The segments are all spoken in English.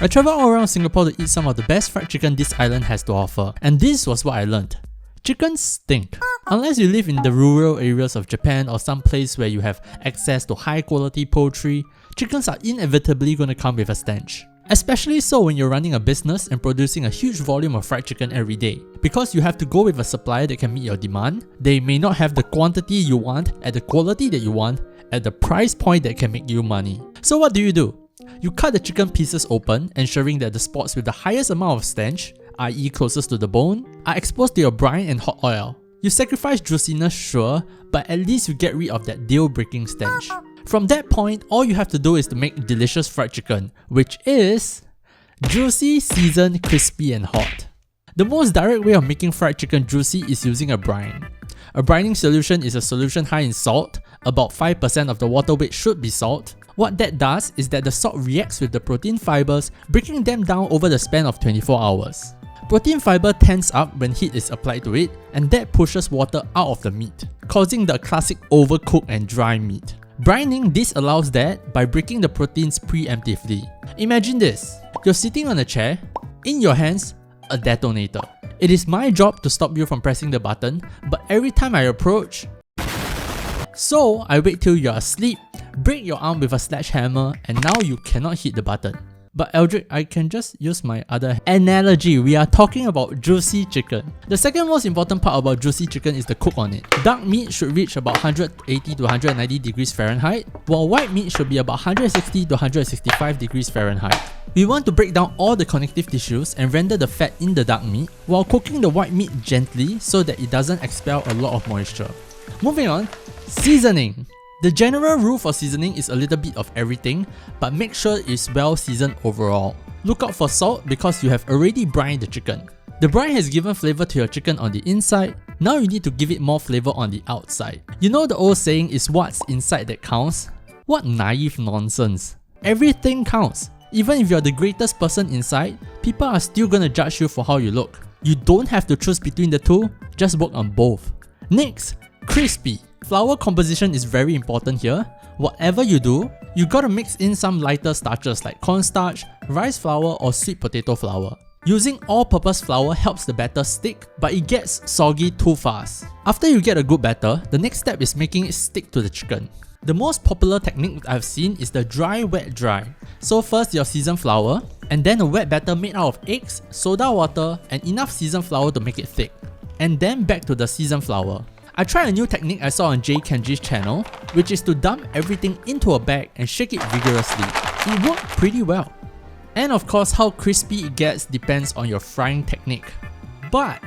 I traveled all around Singapore to eat some of the best fried chicken this island has to offer, and this was what I learned. Chickens stink. Unless you live in the rural areas of Japan or some place where you have access to high quality poultry, chickens are inevitably going to come with a stench. Especially so when you're running a business and producing a huge volume of fried chicken every day. Because you have to go with a supplier that can meet your demand, they may not have the quantity you want, at the quality that you want, at the price point that can make you money. So what do? You cut the chicken pieces open, ensuring that the spots with the highest amount of stench, i.e. closest to the bone, are exposed to your brine and hot oil. You sacrifice juiciness, sure, but at least you get rid of that deal-breaking stench. From that point, all you have to do is to make delicious fried chicken, which is juicy, seasoned, crispy and hot. The most direct way of making fried chicken juicy is using a brine. A brining solution is a solution high in salt. About 5% of the water weight should be salt. What that does is that the salt reacts with the protein fibers, breaking them down over the span of 24 hours. Protein fiber tense up when heat is applied to it, and that pushes water out of the meat, causing the classic overcooked and dry meat. Brining disallows that by breaking the proteins preemptively. Imagine this, you're sitting on a chair, in your hands, a detonator. It is my job to stop you from pressing the button, but every time I approach, so I wait till you're asleep, break your arm with a sledgehammer, and now you cannot hit the button. But Alderic, I can just use my other analogy. We are talking about juicy chicken. The second most important part about juicy chicken is the cook on it. Dark meat should reach about 180 to 190 degrees Fahrenheit, while white meat should be about 160 to 165 degrees Fahrenheit. We want to break down all the connective tissues and render the fat in the dark meat, while cooking the white meat gently so that it doesn't expel a lot of moisture. Moving on, seasoning. The general rule for seasoning is a little bit of everything, but make sure it's well seasoned overall. Look out for salt because you have already brined the chicken. The brine has given flavor to your chicken on the inside, now you need to give it more flavor on the outside. You know the old saying is what's inside that counts? What naive nonsense. Everything counts. Even if you're the greatest person inside, people are still gonna judge you for how you look. You don't have to choose between the two, just work on both. Next, crispy. Flour composition is very important here. Whatever you do, you gotta mix in some lighter starches like cornstarch, rice flour or sweet potato flour. Using all-purpose flour helps the batter stick, but it gets soggy too fast. After you get a good batter, the next step is making it stick to the chicken. The most popular technique I've seen is the dry wet dry. So first your seasoned flour, and then a wet batter made out of eggs, soda water and enough seasoned flour to make it thick. And then back to the seasoned flour. I tried a new technique I saw on Jay Kenji's channel, which is to dump everything into a bag and shake it vigorously. It worked pretty well. And of course, how crispy it gets depends on your frying technique. But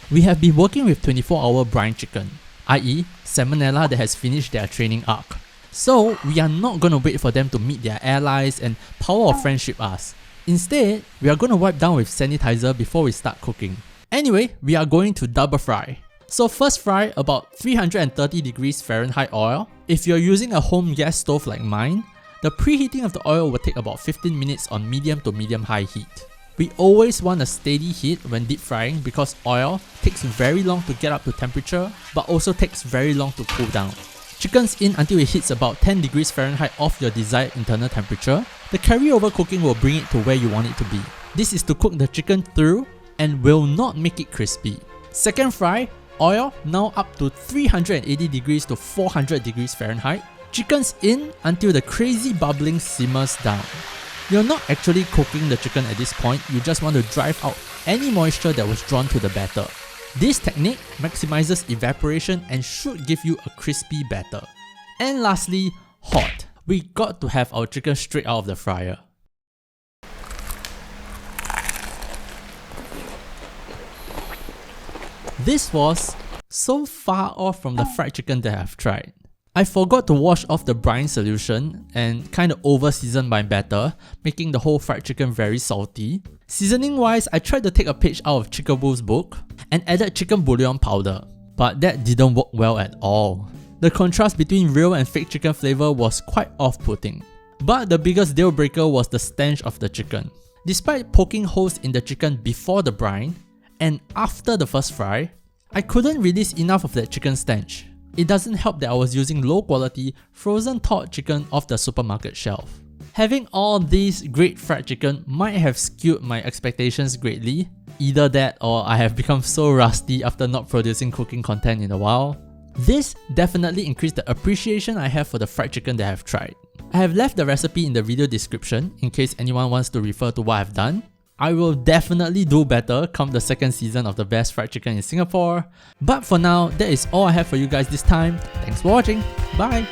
we have been working with 24-hour brine chicken, i.e. salmonella that has finished their training arc. So we are not gonna wait for them to meet their allies and power of friendship us. Instead, we are gonna wipe down with sanitizer before we start cooking. Anyway, we are going to double fry. So first fry about 330 degrees Fahrenheit oil. If you're using a home gas stove like mine, the preheating of the oil will take about 15 minutes on medium to medium high heat. We always want a steady heat when deep frying because oil takes very long to get up to temperature but also takes very long to cool down. Chicken's in until it hits about 10 degrees Fahrenheit off your desired internal temperature. The carryover cooking will bring it to where you want it to be. This is to cook the chicken through and will not make it crispy. Second fry, oil now up to 380 degrees to 400 degrees Fahrenheit. Chicken's in until the crazy bubbling simmers down. You're not actually cooking the chicken at this point, you just want to drive out any moisture that was drawn to the batter. This technique maximizes evaporation and should give you a crispy batter. And lastly, hot. We got to have our chicken straight out of the fryer. This was so far off from the fried chicken that I've tried. I forgot to wash off the brine solution and kind of over-seasoned my batter, making the whole fried chicken very salty. Seasoning wise, I tried to take a page out of Chickaboo's book and added chicken bouillon powder, but that didn't work well at all. The contrast between real and fake chicken flavor was quite off-putting. But the biggest deal breaker was the stench of the chicken. Despite poking holes in the chicken before the brine, and after the first fry, I couldn't release enough of that chicken stench. It doesn't help that I was using low quality, frozen thawed chicken off the supermarket shelf. Having all these great fried chicken might have skewed my expectations greatly. Either that or I have become so rusty after not producing cooking content in a while. This definitely increased the appreciation I have for the fried chicken that I have tried. I have left the recipe in the video description in case anyone wants to refer to what I've done. I will definitely do better come the second season of the best fried chicken in Singapore. But for now, that is all I have for you guys this time. Thanks for watching. Bye!